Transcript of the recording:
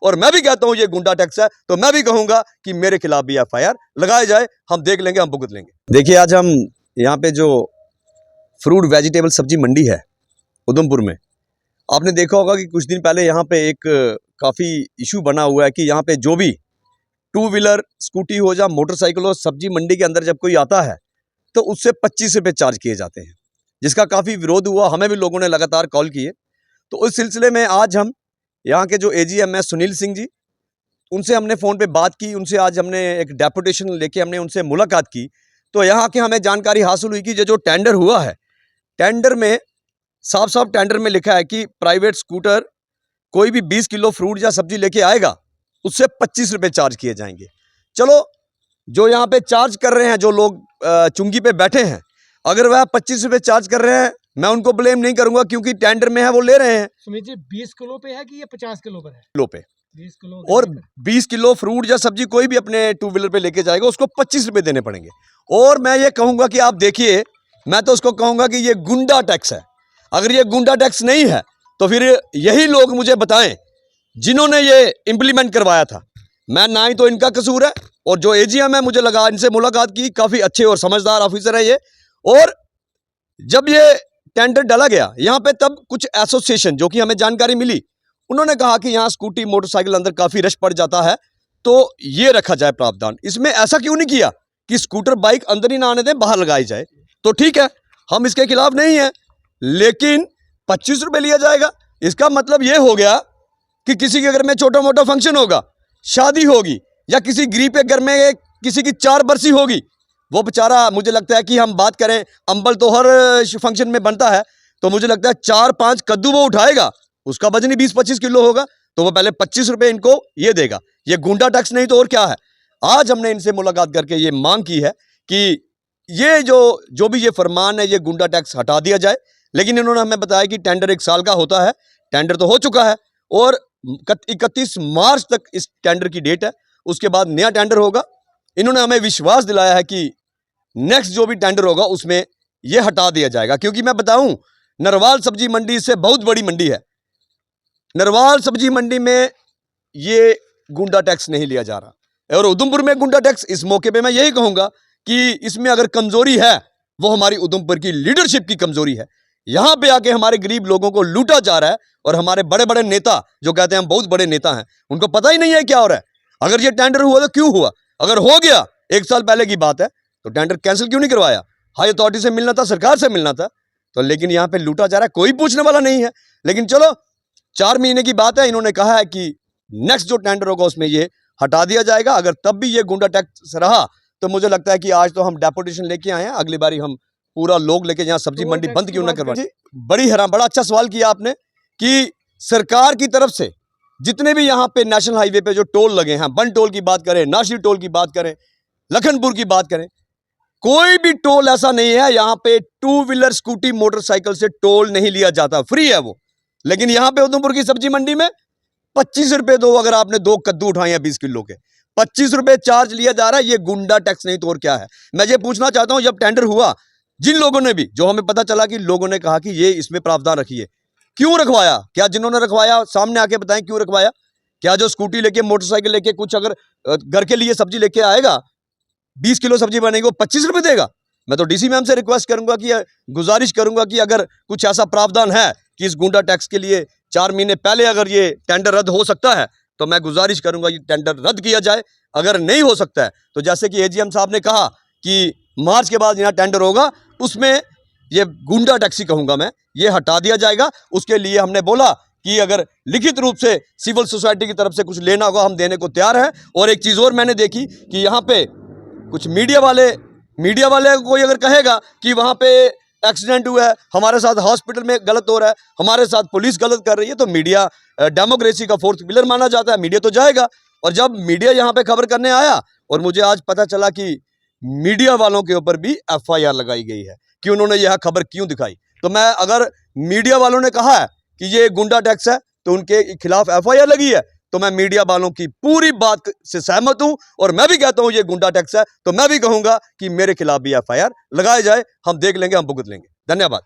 और मैं भी कहता हूं ये गुंडा टैक्स है, तो मैं भी कहूंगा कि मेरे खिलाफ भी FIR लगाया जाए। हम देख लेंगे, हम भुगत लेंगे। देखिए, आज हम यहाँ पे जो फ्रूट वेजिटेबल सब्जी मंडी है उधमपुर में, आपने देखा होगा कि कुछ दिन पहले यहाँ पे एक काफ़ी इशू बना हुआ है कि यहाँ पे जो भी टू व्हीलर स्कूटी हो या मोटरसाइकिल हो, सब्जी मंडी के अंदर जब कोई आता है तो उससे 25 रुपये चार्ज किए जाते हैं, जिसका काफ़ी विरोध हुआ। हमें भी लोगों ने लगातार कॉल किए, तो उस सिलसिले में आज हम यहाँ के जो AGM है सुनील सिंह जी, उनसे हमने फ़ोन पे बात की। उनसे आज हमने एक डेपुटेशन लेके हमने उनसे मुलाकात की। तो यहाँ के हमें जानकारी हासिल हुई कि जो टेंडर हुआ है, टेंडर में साफ साफ टेंडर में लिखा है कि प्राइवेट स्कूटर कोई भी 20 किलो फ्रूट या सब्जी लेके आएगा उससे 25 रुपये चार्ज किए जाएंगे। चलो, जो यहाँ पे चार्ज कर रहे हैं, जो लोग चुंगी पे बैठे हैं, अगर वह 25 रुपये चार्ज कर रहे हैं, मैं उनको ब्लेम नहीं करूंगा क्योंकि टेंडर में है, वो ले रहे हैं। सुमित जी, 20 किलो पे है कि ये 50 किलो पर है? किलो पे 20 किलो। और 20 किलो फ्रूट या सब्जी कोई भी अपने टू व्हीलर पे लेके जाएगा उसको 25 रुपये देने पड़ेंगे। और मैं ये कहूंगा कि आप देखिए, मैं तो उसको कहूंगा कि ये गुंडा टैक्स है। अगर ये गुंडा टैक्स नहीं है तो फिर यही लोग मुझे बताएं जिन्होंने ये इंप्लीमेंट करवाया था। मैं ना ही तो इनका कसूर है, और जो AGM है, मुझे लगा इनसे मुलाकात की, काफ़ी अच्छे और समझदार ऑफिसर है ये। और जब ये टेंडर डाला गया यहाँ पे, तब कुछ एसोसिएशन, जो कि हमें जानकारी मिली, उन्होंने कहा कि यहाँ स्कूटी मोटरसाइकिल अंदर काफ़ी रश पड़ जाता है, तो ये रखा जाए प्रावधान। इसमें ऐसा क्यों नहीं किया कि स्कूटर बाइक अंदर ही ना आने दें, बाहर लगाई जाए? तो ठीक है, हम इसके खिलाफ नहीं है, लेकिन 25 रुपये लिया जाएगा। इसका मतलब ये हो गया कि किसी के घर में छोटा मोटा फंक्शन होगा, शादी होगी, या किसी गरीब के घर में किसी की 4 बरसी होगी, वो बेचारा, मुझे लगता है कि हम बात करें, अंबल तो हर फंक्शन में बनता है, तो मुझे लगता है 4-5 कद्दू वो उठाएगा, उसका वजन ही 20-25 किलो होगा, तो वो पहले 25 रुपये इनको ये देगा। ये गुंडा टैक्स नहीं तो और क्या है? आज हमने इनसे मुलाकात करके ये मांग की है कि ये जो भी ये फरमान है, ये गुंडा टैक्स हटा दिया जाए। लेकिन इन्होंने हमें बताया कि टेंडर 1 साल का होता है। टेंडर तो हो चुका है और 31 मार्च तक इस टेंडर की डेट है, उसके बाद नया टेंडर होगा। इन्होंने हमें विश्वास दिलाया है कि नेक्स्ट जो भी टेंडर होगा उसमें ये हटा दिया जाएगा। क्योंकि मैं बताऊं, नरवाल सब्जी मंडी से बहुत बड़ी मंडी है, नरवाल सब्जी मंडी में ये गुंडा टैक्स नहीं लिया जा रहा। और उधमपुर में गुंडा टैक्स, इस मौके पे मैं यही कहूंगा कि इसमें अगर कमजोरी है, वो हमारी उधमपुर की लीडरशिप की कमजोरी है। यहां पे आके हमारे गरीब लोगों को लूटा जा रहा है, और हमारे बड़े बड़े नेता जो कहते हैं हम बहुत बड़े नेता हैं, उनको पता ही नहीं है क्या हो रहा है। अगर ये टेंडर हुआ तो क्यों हुआ? अगर हो गया 1 साल पहले की बात है, तो टेंडर कैंसिल क्यों नहीं करवाया? हाई अथॉरिटी से मिलना था, सरकार से मिलना था। तो लेकिन यहाँ पे लूटा जा रहा है, कोई पूछने वाला नहीं है। लेकिन चलो, 4 महीने की बात है, इन्होंने कहा है कि नेक्स्ट जो टेंडर होगा उसमें ये हटा दिया जाएगा। अगर तब भी ये गुंडा टैक्स रहा तो मुझे लगता है कि आज तो हम डेपुटेशन लेके आए हैं, अगली बारी हम पूरा लोग लेके यहाँ सब्जी मंडी बंद क्यों ना करवाएं। बड़ा अच्छा सवाल किया आपने कि सरकार की तरफ से जितने भी यहाँ पे नेशनल हाईवे पे जो टोल लगे हैं, बन टोल की बात करें, नासिर टोल की बात करें, लखनपुर की बात करें, कोई भी टोल ऐसा नहीं है यहाँ पे टू व्हीलर स्कूटी मोटरसाइकिल से टोल नहीं लिया जाता, फ्री है वो। लेकिन यहाँ पे उधमपुर की सब्जी मंडी में 25 रुपए दो, अगर आपने 2 कद्दू उठाए हैं 20 किलो के, 25 रुपए चार्ज लिया जा रहा है। ये गुंडा टैक्स नहीं तो और क्या है? मैं ये पूछना चाहता हूं, जब टेंडर हुआ, जिन लोगों ने भी, जो हमें पता चला कि लोगों ने कहा कि ये इसमें प्रावधान रखिए, क्यों रखवाया? क्या जिन्होंने रखवाया सामने आके बताएं क्यों रखवाया? क्या जो स्कूटी लेके, मोटरसाइकिल लेके, कुछ अगर घर के लिए सब्जी लेके आएगा, 20 किलो सब्जी बनेगी, वो 25 रुपए देगा? मैं तो DC मैम से रिक्वेस्ट करूंगा कि, गुजारिश करूंगा कि अगर कुछ ऐसा प्रावधान है कि इस गुंडा टैक्स के लिए 4 महीने पहले अगर ये टेंडर रद्द हो सकता है, तो मैं गुजारिश करूंगा ये टेंडर रद्द किया जाए। अगर नहीं हो सकता है तो जैसे कि AGM साहब ने कहा कि मार्च के बाद यहाँ टेंडर होगा, उसमें ये गुंडा टैक्स ही कहूंगा मैं, ये हटा दिया जाएगा। उसके लिए हमने बोला कि अगर लिखित रूप से सिविल सोसाइटी की तरफ से कुछ लेना होगा, हम देने को तैयार हैं। और एक चीज़ और मैंने देखी कि यहाँ पे कुछ मीडिया वाले कोई अगर कहेगा कि वहाँ पे एक्सीडेंट हुआ है, हमारे साथ हॉस्पिटल में गलत हो रहा है, हमारे साथ पुलिस गलत कर रही है, तो मीडिया डेमोक्रेसी का 4th पिलर माना जाता है, मीडिया तो जाएगा। और जब मीडिया यहाँ पे खबर करने आया, और मुझे आज पता चला कि मीडिया वालों के ऊपर भी FIR लगाई गई है कि उन्होंने यह खबर क्यों दिखाई। तो मैं, अगर मीडिया वालों ने कहा है कि ये गुंडा टैक्स है तो उनके खिलाफ FIR लगी है, तो मैं मीडिया वालों की पूरी बात से सहमत हूं। और मैं भी कहता हूं ये गुंडा टैक्स है, तो मैं भी कहूंगा कि मेरे खिलाफ भी FIR लगाया जाए। हम देख लेंगे, हम भुगत लेंगे। धन्यवाद।